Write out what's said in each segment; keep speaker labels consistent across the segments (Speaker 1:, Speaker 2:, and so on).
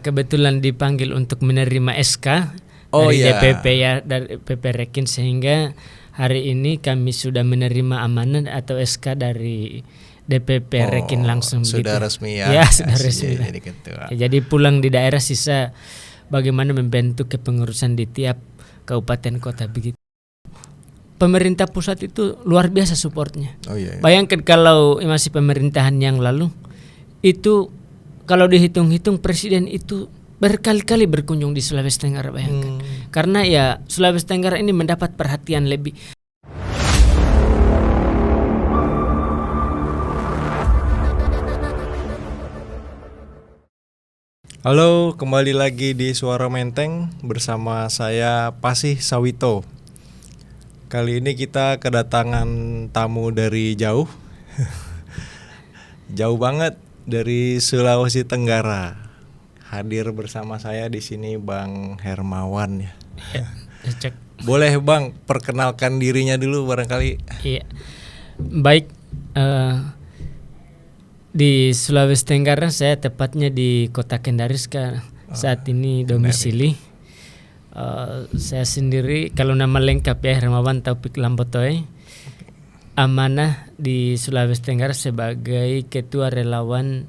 Speaker 1: kebetulan dipanggil untuk menerima SK dari DPP ya, dari PP Rekin, sehingga hari ini kami sudah menerima amanat atau SK dari DPP Rekin langsung.
Speaker 2: Sudah
Speaker 1: begitu.
Speaker 2: Resmi ya?
Speaker 1: Ya, sudah resmi.
Speaker 2: Jadi ketua.
Speaker 1: Jadi pulang di daerah, sisa bagaimana membentuk kepengurusan di tiap kabupaten kota begitu. Pemerintah pusat itu luar biasa supportnya. Bayangkan kalau masih pemerintahan yang lalu itu, kalau dihitung-hitung presiden itu berkali-kali berkunjung di Sulawesi Tenggara, bayangkan. Karena ya Sulawesi Tenggara ini mendapat perhatian lebih.
Speaker 2: Halo, kembali lagi di Suara Menteng bersama saya Pasih Sawito. Kali ini kita kedatangan tamu dari jauh. Jauh banget dari Sulawesi Tenggara. Hadir bersama saya di sini Bang Hermawan ya. Boleh Bang perkenalkan dirinya dulu barangkali.
Speaker 1: Iya. Baik, di Sulawesi Tenggara, saya tepatnya di Kota Kendari saat ini domisili. Saya sendiri, kalau nama lengkap ya Hermawan Taufik Lambotoe, amanah di Sulawesi Tenggara sebagai ketua relawan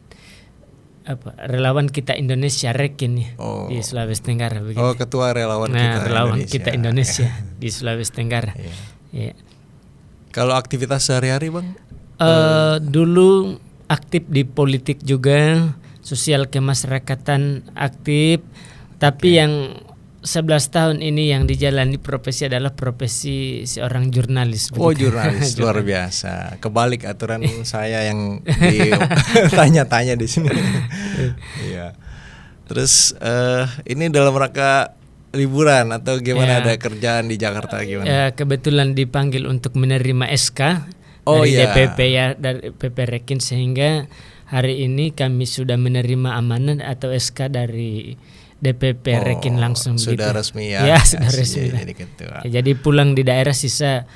Speaker 1: kita Indonesia Rekin ya, di Sulawesi Tenggara begitu.
Speaker 2: Ketua relawan kita
Speaker 1: relawan
Speaker 2: Indonesia.
Speaker 1: Kita Indonesia di Sulawesi Tenggara. Ya.
Speaker 2: Kalau aktivitas sehari-hari Bang?
Speaker 1: Dulu aktif di politik juga, sosial kemasyarakatan aktif, tapi yang 11 tahun ini yang dijalani profesi adalah profesi seorang jurnalis.
Speaker 2: Jurnalis luar biasa. Kebalik aturan saya yang ditanya-tanya di sini. Iya. Terus ini dalam rangka liburan atau gimana, ada kerjaan di Jakarta gimana?
Speaker 1: Ya, kebetulan dipanggil untuk menerima SK dari DPP ya, dari PP Rekin, sehingga hari ini kami sudah menerima amanat atau SK dari DPP Rekin langsung.
Speaker 2: Sudah
Speaker 1: gitu.
Speaker 2: Resmi ya?
Speaker 1: Ya, sudah resmi.
Speaker 2: Jadi ketua.
Speaker 1: Jadi pulang di daerah, sisa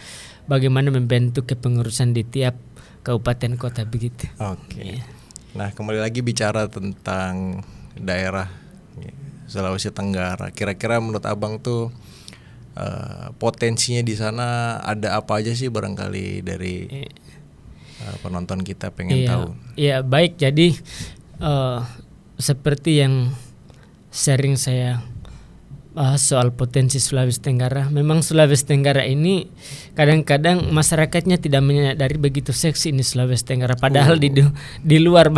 Speaker 1: bagaimana membentuk kepengurusan di tiap kabupaten kota begitu.
Speaker 2: Oke. Nah, kembali lagi bicara tentang daerah Sulawesi Tenggara. Kira-kira menurut Abang tuh potensinya di sana ada apa aja sih, barangkali dari penonton kita pengen tahu.
Speaker 1: Iya, baik. Jadi seperti yang sering saya bahas soal potensi Sulawesi Tenggara, memang Sulawesi Tenggara ini kadang-kadang masyarakatnya tidak menyadari begitu seksi ini Sulawesi Tenggara, padahal di luar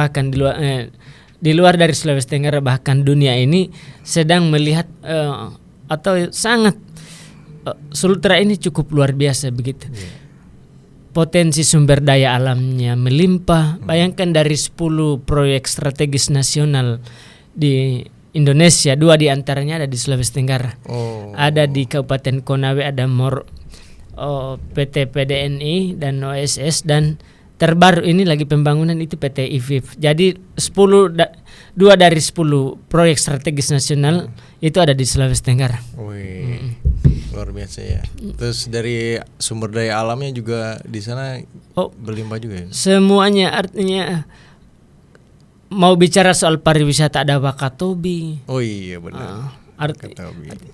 Speaker 1: dari Sulawesi Tenggara, bahkan dunia ini sedang melihat atau sangat Sultra ini cukup luar biasa begitu. Potensi sumber daya alamnya melimpah. Bayangkan dari 10 proyek strategis nasional di Indonesia, 2 diantaranya ada di Sulawesi Tenggara. Ada di Kabupaten Konawe, ada PT PDNI dan OSS, dan terbaru ini lagi pembangunan itu PT IFIF. Jadi 2 dari 10 proyek strategis nasional itu ada di Sulawesi Tenggara.
Speaker 2: Luar biasa ya. Terus dari sumber daya alamnya juga di sana berlimpah juga ya? Semuanya,
Speaker 1: artinya mau bicara soal pariwisata ada Wakatobi.
Speaker 2: Iya benar.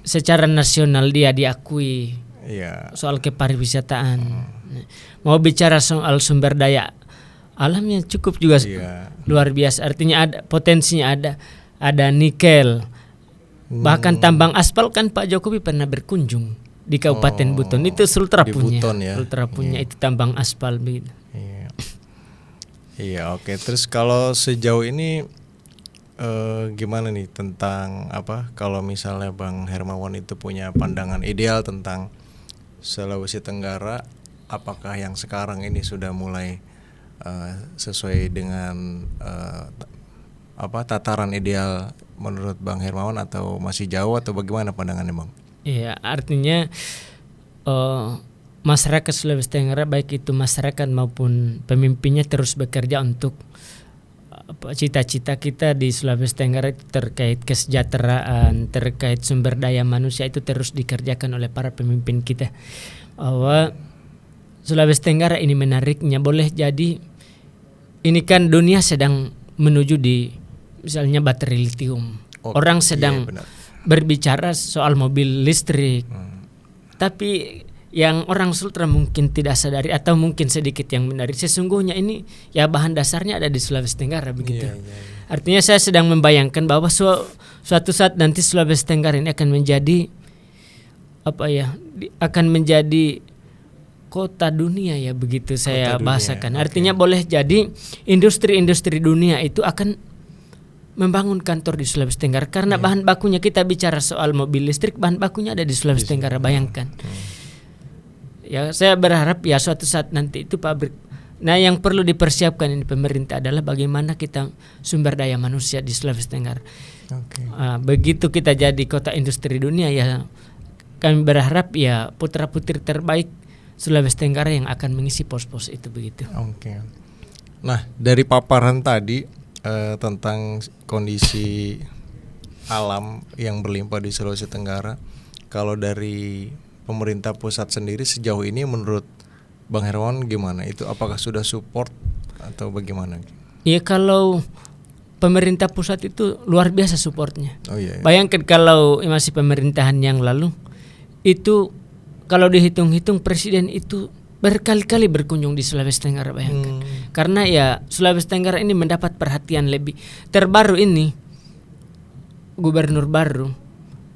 Speaker 1: Secara nasional dia diakui.
Speaker 2: Iya.
Speaker 1: Soal kepariwisataan. Mau bicara soal sumber daya alamnya cukup juga luar biasa. Artinya ada potensinya, ada nikel. Bahkan tambang aspal kan Pak Jokowi pernah berkunjung di Kabupaten Buton. Itu Sultra punya.
Speaker 2: Buton, ya?
Speaker 1: Sultra punya itu tambang aspal begitu.
Speaker 2: Iya, oke. Terus kalau sejauh ini gimana nih tentang kalau misalnya Bang Hermawan itu punya pandangan ideal tentang Sulawesi Tenggara, apakah yang sekarang ini sudah mulai sesuai dengan tataran ideal menurut Bang Hermawan, atau masih jauh, atau bagaimana pandangannya Bang?
Speaker 1: Iya, artinya masyarakat Sulawesi Tenggara, baik itu masyarakat maupun pemimpinnya, terus bekerja untuk cita-cita kita di Sulawesi Tenggara terkait kesejahteraan, terkait sumber daya manusia, itu terus dikerjakan oleh para pemimpin kita. Bahwa Sulawesi Tenggara ini menariknya, boleh jadi ini kan dunia sedang menuju di misalnya baterai lithium. orang sedang
Speaker 2: benar.
Speaker 1: berbicara soal mobil listrik. Tapi yang orang Sultra mungkin tidak sadari atau mungkin sedikit yang menarik, sesungguhnya ini ya bahan dasarnya ada di Sulawesi Tenggara begitu. Artinya saya sedang membayangkan bahwa suatu saat nanti Sulawesi Tenggara ini akan menjadi akan menjadi kota dunia ya begitu saya bahasakan. Artinya boleh jadi industri-industri dunia itu akan membangun kantor di Sulawesi Tenggara karena bahan bakunya, kita bicara soal mobil listrik, bahan bakunya ada di Sulawesi Tenggara, bayangkan. Ya saya berharap ya suatu saat nanti itu pabrik. Nah yang perlu dipersiapkan ini pemerintah adalah bagaimana kita sumber daya manusia di Sulawesi Tenggara. Begitu kita jadi kota industri dunia ya, kami berharap ya putra putri terbaik Sulawesi Tenggara yang akan mengisi pos-pos itu begitu.
Speaker 2: Nah dari paparan tadi tentang kondisi alam yang berlimpah di Sulawesi Tenggara, kalau dari pemerintah pusat sendiri sejauh ini menurut Bang Hermawan gimana? Itu apakah sudah support atau bagaimana?
Speaker 1: Iya, kalau pemerintah pusat itu luar biasa supportnya.
Speaker 2: Iya.
Speaker 1: Bayangkan kalau masih pemerintahan yang lalu itu, kalau dihitung-hitung presiden itu berkali-kali berkunjung di Sulawesi Tenggara, bayangkan. Karena ya Sulawesi Tenggara ini mendapat perhatian lebih. Terbaru ini gubernur baru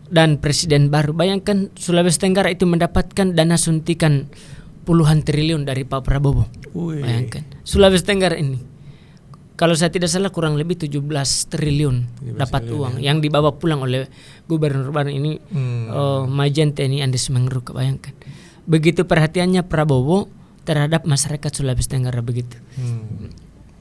Speaker 1: dan presiden baru, bayangkan Sulawesi Tenggara itu mendapatkan dana suntikan puluhan triliun dari Pak Prabowo. Bayangkan Sulawesi Tenggara ini, kalau saya tidak salah kurang lebih 17 triliun dapat uang yang dibawa pulang oleh gubernur baru ini, Majen TNI Andes Mengruka, bayangkan. Begitu perhatiannya Prabowo terhadap masyarakat Sulawesi Tenggara begitu.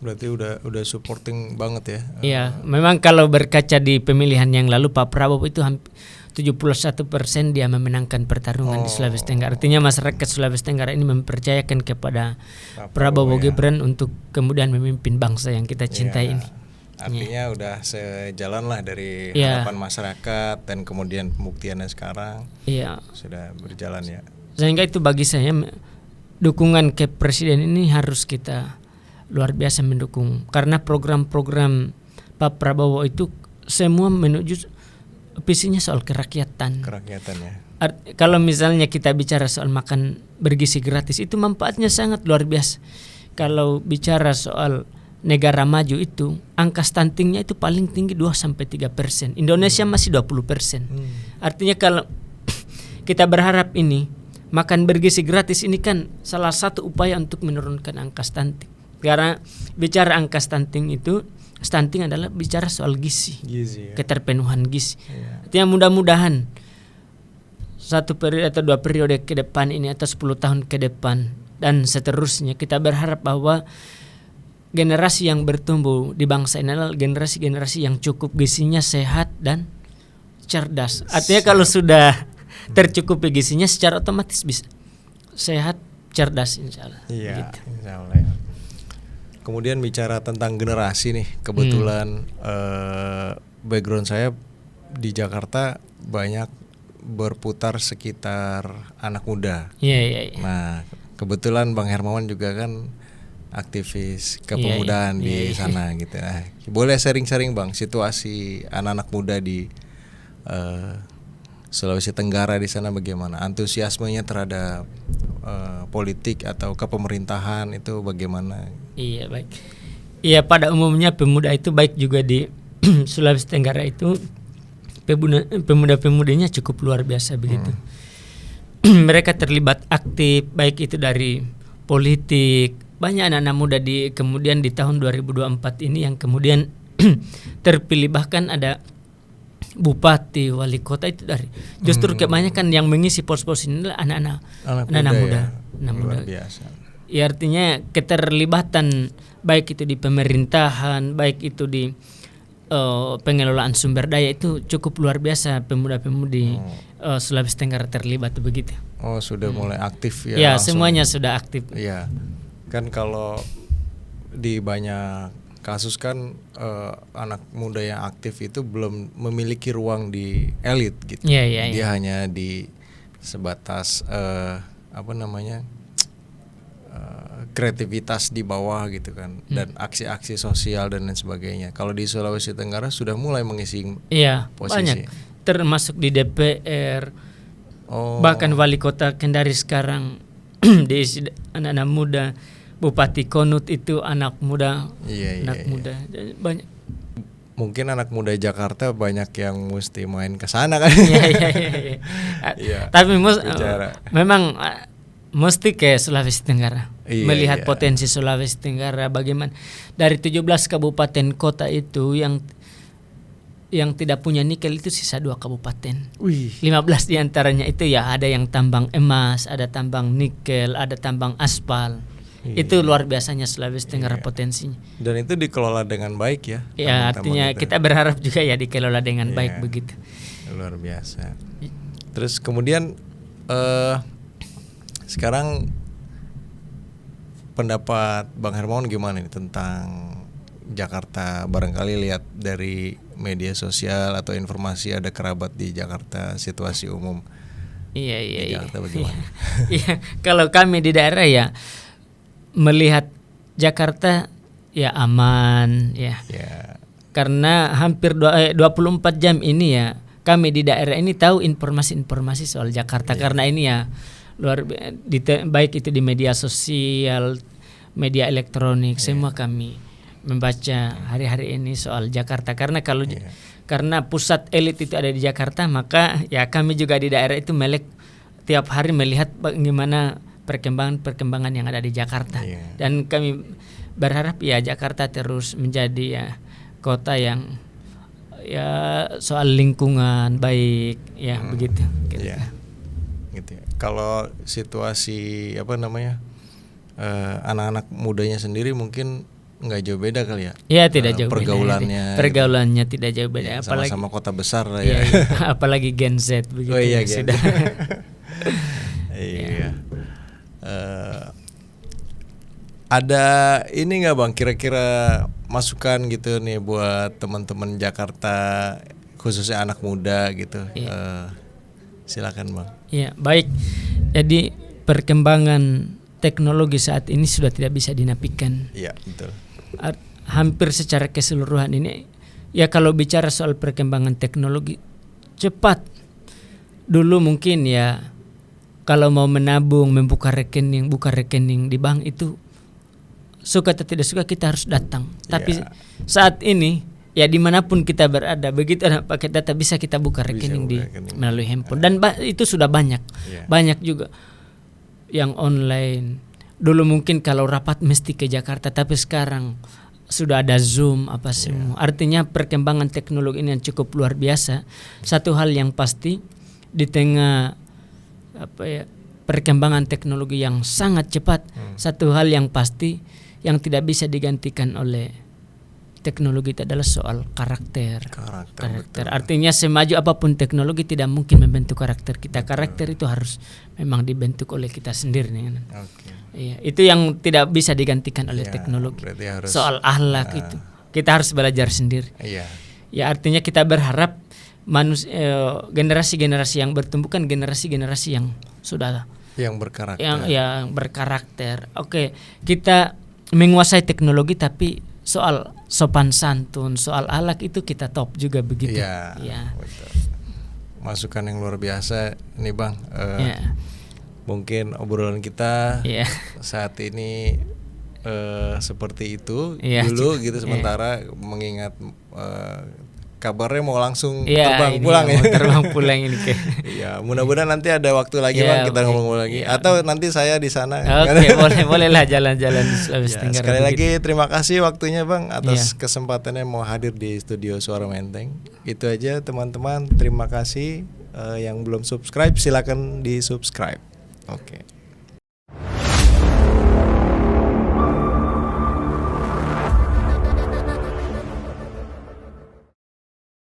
Speaker 2: Berarti udah supporting banget ya.
Speaker 1: Iya, memang kalau berkaca di pemilihan yang lalu Pak Prabowo itu hampir 71% dia memenangkan pertarungan di Sulawesi Tenggara. Artinya masyarakat Sulawesi Tenggara ini mempercayakan kepada Prabowo Gibran untuk kemudian memimpin bangsa yang kita cintai ini.
Speaker 2: Artinya udah sejalan lah dari harapan masyarakat dan kemudian pembuktiannya sekarang.
Speaker 1: Iya.
Speaker 2: Sudah berjalan ya.
Speaker 1: Sehingga itu bagi saya dukungan ke presiden ini harus kita luar biasa mendukung, karena program-program Pak Prabowo itu semua menuju visinya soal kerakyatan.
Speaker 2: Kerakyatannya.
Speaker 1: Kalau misalnya kita bicara soal makan bergizi gratis, itu manfaatnya sangat luar biasa. Kalau bicara soal negara maju itu angka stuntingnya itu paling tinggi 2-3%. Indonesia masih 20%. Artinya kalau kita berharap ini makan bergizi gratis ini kan salah satu upaya untuk menurunkan angka stunting. Karena bicara angka stunting itu, stunting adalah bicara soal gizi ya. Keterpenuhan gizi. Artinya mudah-mudahan 1 periode atau 2 periode ke depan ini atau 10 tahun ke depan dan seterusnya, kita berharap bahwa generasi yang bertumbuh di bangsa ini adalah generasi-generasi yang cukup gizinya sehat dan cerdas. Artinya kalau sudah tercukupi gizinya secara otomatis bisa sehat, cerdas, insyaallah.
Speaker 2: Iya,
Speaker 1: gitu.
Speaker 2: Insyaallah ya. Kemudian bicara tentang generasi nih, kebetulan background saya di Jakarta banyak berputar sekitar anak muda.
Speaker 1: Iya.
Speaker 2: Nah, kebetulan Bang Hermawan juga kan aktivis kepemudaan di sana gitu. Nah, boleh sharing-sharing Bang situasi anak-anak muda di Sulawesi Tenggara di sana bagaimana? Antusiasmenya terhadap politik atau kepemerintahan itu bagaimana?
Speaker 1: Iya, baik. Iya, pada umumnya pemuda itu baik juga di Sulawesi Tenggara itu pemuda-pemudanya cukup luar biasa begitu. Mereka terlibat aktif baik itu dari politik. Banyak anak-anak muda kemudian di tahun 2024 ini yang kemudian terpilih, bahkan ada bupati, wali kota itu dari justru kebanyakan yang mengisi pos-pos ini adalah anak-anak muda.
Speaker 2: Luar biasa.
Speaker 1: Ya, artinya keterlibatan baik itu di pemerintahan, baik itu di pengelolaan sumber daya itu cukup luar biasa. Pemuda-pemudi Sulawesi Tenggara terlibat begitu.
Speaker 2: Oh, sudah mulai aktif ya?
Speaker 1: Ya,
Speaker 2: langsung.
Speaker 1: semuanya sudah aktif.
Speaker 2: Iya, kan kalau di banyak kasus kan anak muda yang aktif itu belum memiliki ruang di elit gitu.
Speaker 1: Iya.
Speaker 2: Dia hanya di sebatas kreativitas di bawah gitu kan, dan aksi-aksi sosial dan lain sebagainya. Kalau di Sulawesi Tenggara sudah mulai mengisi
Speaker 1: Iya,
Speaker 2: posisi.
Speaker 1: banyak. Termasuk di DPR, bahkan wali kota Kendari sekarang diisi anak-anak muda. Bupati Konut itu anak muda, muda. Banyak.
Speaker 2: Mungkin anak muda Jakarta banyak yang mesti main ke sana kan.
Speaker 1: Iya. Tapi memang mesti ke Sulawesi Tenggara. Melihat potensi Sulawesi Tenggara bagaimana dari 17 kabupaten kota itu yang tidak punya nikel itu sisa 2 kabupaten. 15 diantaranya itu ya ada yang tambang emas, ada tambang nikel, ada tambang aspal. Itu luar biasanya Sulawesi Tenggara potensinya.
Speaker 2: Dan itu dikelola dengan baik ya.
Speaker 1: Ya, artinya kita berharap juga ya dikelola dengan baik begitu.
Speaker 2: Luar biasa. Terus kemudian sekarang pendapat Bang Hermawan gimana nih tentang Jakarta? Barangkali lihat dari media sosial atau informasi ada kerabat di Jakarta, situasi umum.
Speaker 1: Iya.
Speaker 2: Jakarta bagaimana?
Speaker 1: Iya, kalau kami di daerah ya melihat Jakarta ya aman ya. Karena hampir 24 jam ini ya kami di daerah ini tahu informasi-informasi soal Jakarta karena ini ya baik itu di media sosial, media elektronik, semua kami membaca hari-hari ini soal Jakarta karena pusat elit itu ada di Jakarta, maka ya kami juga di daerah itu tiap hari melihat bagaimana perkembangan yang ada di Jakarta. Dan kami berharap ya Jakarta terus menjadi ya kota yang ya soal lingkungan baik ya begitu. Gitu.
Speaker 2: Kalau situasi anak-anak mudanya sendiri mungkin nggak jauh beda kali ya?
Speaker 1: Iya tidak jauh
Speaker 2: pergaulannya
Speaker 1: tidak jauh beda.
Speaker 2: Apalagi sama kota besar lah ya.
Speaker 1: Apalagi Gen Z begitu.
Speaker 2: Gen Z. Iya. Ada ini nggak Bang kira-kira masukan gitu nih buat teman-teman Jakarta khususnya anak muda gitu? Silakan Bang.
Speaker 1: Iya baik. Jadi perkembangan teknologi saat ini sudah tidak bisa dinafikan.
Speaker 2: Iya betul.
Speaker 1: Hampir secara keseluruhan ini ya kalau bicara soal perkembangan teknologi cepat. Dulu mungkin ya kalau mau menabung, buka rekening di bank itu suka atau tidak suka kita harus datang. Tapi saat ini ya dimanapun kita berada, begitu ada paket data bisa kita buka rekening melalui handphone. Dan itu sudah banyak juga yang online. Dulu mungkin kalau rapat mesti ke Jakarta, tapi sekarang sudah ada Zoom apa semua. Artinya perkembangan teknologi ini yang cukup luar biasa. Satu hal yang pasti di tengah perkembangan teknologi yang sangat cepat, satu hal yang pasti yang tidak bisa digantikan oleh teknologi itu adalah soal karakter. Artinya semaju apapun teknologi tidak mungkin membentuk karakter kita. Karakter itu harus memang dibentuk oleh kita sendiri. Iya, itu yang tidak bisa digantikan oleh teknologi. Soal akhlak itu kita harus belajar sendiri. Ya artinya kita berharap generasi-generasi yang bertumbuh kan generasi-generasi yang sudah
Speaker 2: yang berkarakter.
Speaker 1: Yang berkarakter. Oke, kita menguasai teknologi tapi soal sopan santun, soal akhlak itu kita top juga begitu.
Speaker 2: Iya. Masukan yang luar biasa nih Bang. Mungkin obrolan kita saat ini seperti itu dulu gitu sementara mengingat kabarnya mau langsung terbang pulang ya.
Speaker 1: Terbang pulang ini
Speaker 2: Ya, mudah-mudahan nanti ada waktu lagi Bang kita ngomong lagi atau nanti saya di sana.
Speaker 1: Oke, bolehlah jalan-jalan di Sulawesi Tenggara.
Speaker 2: Sekali lagi terima kasih waktunya Bang atas kesempatannya mau hadir di studio Suara Menteng. Itu aja teman-teman, terima kasih. Yang belum subscribe silakan di subscribe. Oke.